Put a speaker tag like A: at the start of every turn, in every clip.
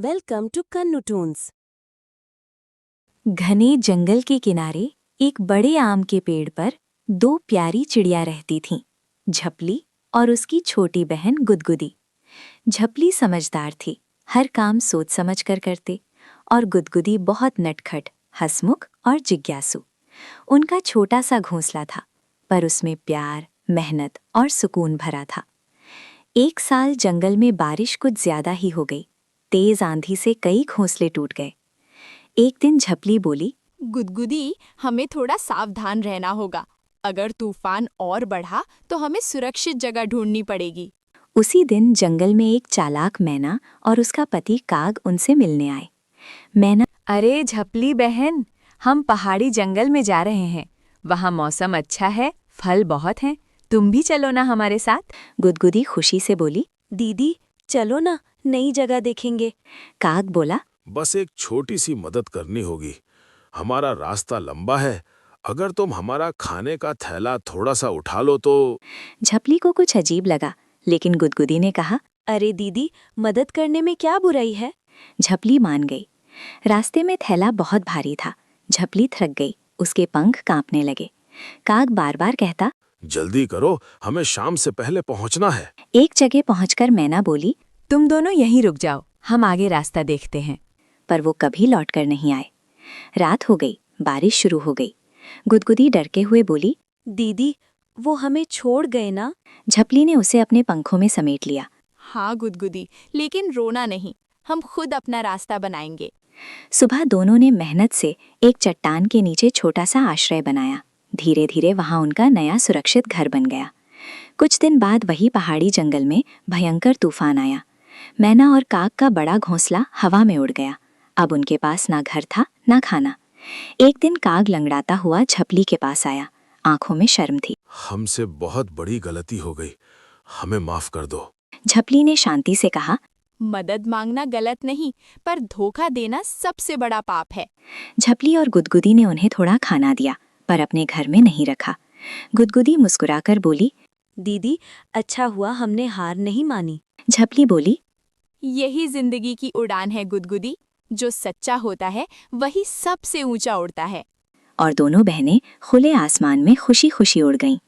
A: Welcome to Kannu Toons.
B: घने जंगल के किनारे एक बड़े आम के पेड़ पर दो प्यारी चिड़िया रहती थीं, झपली और उसकी छोटी बहन गुदगुदी। झपली समझदार थी, हर काम सोच समझ कर करते, और गुदगुदी बहुत नटखट, हंसमुख और जिज्ञासु। उनका छोटा सा घोंसला था, पर उसमें प्यार, मेहनत और सुकून भरा था। एक साल जंगल में बारिश कुछ ज्यादा ही हो गई। तेज आंधी से कई घोंसले टूट गए। एक दिन झपली बोली,
C: गुदगुदी, हमें थोड़ा सावधान रहना होगा। अगर तूफान और बढ़ा तो हमें सुरक्षित जगह ढूंढनी पड़ेगी।
B: उसी दिन जंगल में एक चालाक मैना और उसका पति काग उनसे मिलने आए। मैना,
D: अरे झपली बहन, हम पहाड़ी जंगल में जा रहे हैं। वहाँ मौसम अच्छा है, फल बहुत हैं। तुम भी चलो ना हमारे साथ।
B: गुदगुदी खुशी से बोली।
A: दीदी चलो ना, नई जगह देखेंगे।
B: काग बोला,
E: बस एक छोटी सी मदद करनी होगी। हमारा रास्ता लंबा है, अगर तुम हमारा खाने का थैला थोड़ा सा उठा लो तो।
B: झपली को कुछ अजीब लगा, लेकिन गुदगुदी ने कहा,
A: अरे दीदी, मदद करने में क्या बुराई है।
B: झपली मान गई। रास्ते में थैला बहुत भारी था। झपली थक गई, उसके पंख कांपने लगे। काग बार बार कहता,
E: जल्दी करो, हमें शाम से पहले पहुंचना है।
B: एक जगह पहुंचकर मैना बोली,
D: तुम दोनों यहीं रुक जाओ, हम आगे रास्ता देखते हैं।
B: पर वो कभी लौटकर नहीं आए। रात हो गई, बारिश शुरू हो गई। गुदगुदी डरके हुए बोली,
A: दीदी वो हमें छोड़ गए ना।
B: झपली ने उसे अपने पंखों में समेट लिया।
C: हाँ गुदगुदी, लेकिन रोना नहीं, हम खुद अपना रास्ता बनाएंगे।
B: सुबह दोनों ने मेहनत से एक चट्टान के नीचे छोटा सा आश्रय बनाया। धीरे धीरे वहां उनका नया सुरक्षित घर बन गया। कुछ दिन बाद वही पहाड़ी जंगल में भयंकर तूफान आया। मैना और काग का बड़ा घोंसला हवा में उड़ गया। अब उनके पास ना घर था ना खाना। एक दिन काग लंगड़ाता हुआ झपली के पास आया। आंखों में शर्म थी।
E: हमसे बहुत बड़ी गलती हो गई, हमें माफ कर दो।
B: झपली ने शांति से कहा,
C: मदद मांगना गलत नहीं, पर धोखा देना सबसे बड़ा पाप है।
B: झपली और गुदगुदी ने उन्हें थोड़ा खाना दिया, पर अपने घर में नहीं रखा। गुदगुदी मुस्कुराकर बोली,
A: दीदी अच्छा हुआ हमने हार नहीं मानी।
B: झपली बोली,
C: यही जिंदगी की उड़ान है गुदगुदी, जो सच्चा होता है वही सबसे ऊंचा उड़ता है।
B: और दोनों बहनें खुले आसमान में खुशी खुशी उड़ गईं।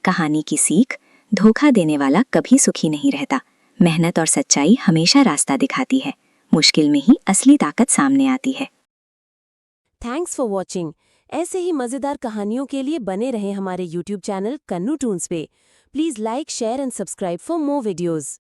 B: कहानी की सीख, धोखा देने वाला कभी सुखी नहीं रहता। मेहनत और सच्चाई हमेशा रास्ता दिखाती है। मुश्किल में ही असली ताकत सामने आती है।
A: Thanks for watching. ऐसे ही मजेदार कहानियों के लिए बने रहें हमारे YouTube चैनल कन्नू टून्स पे। Please like, share and subscribe for more videos.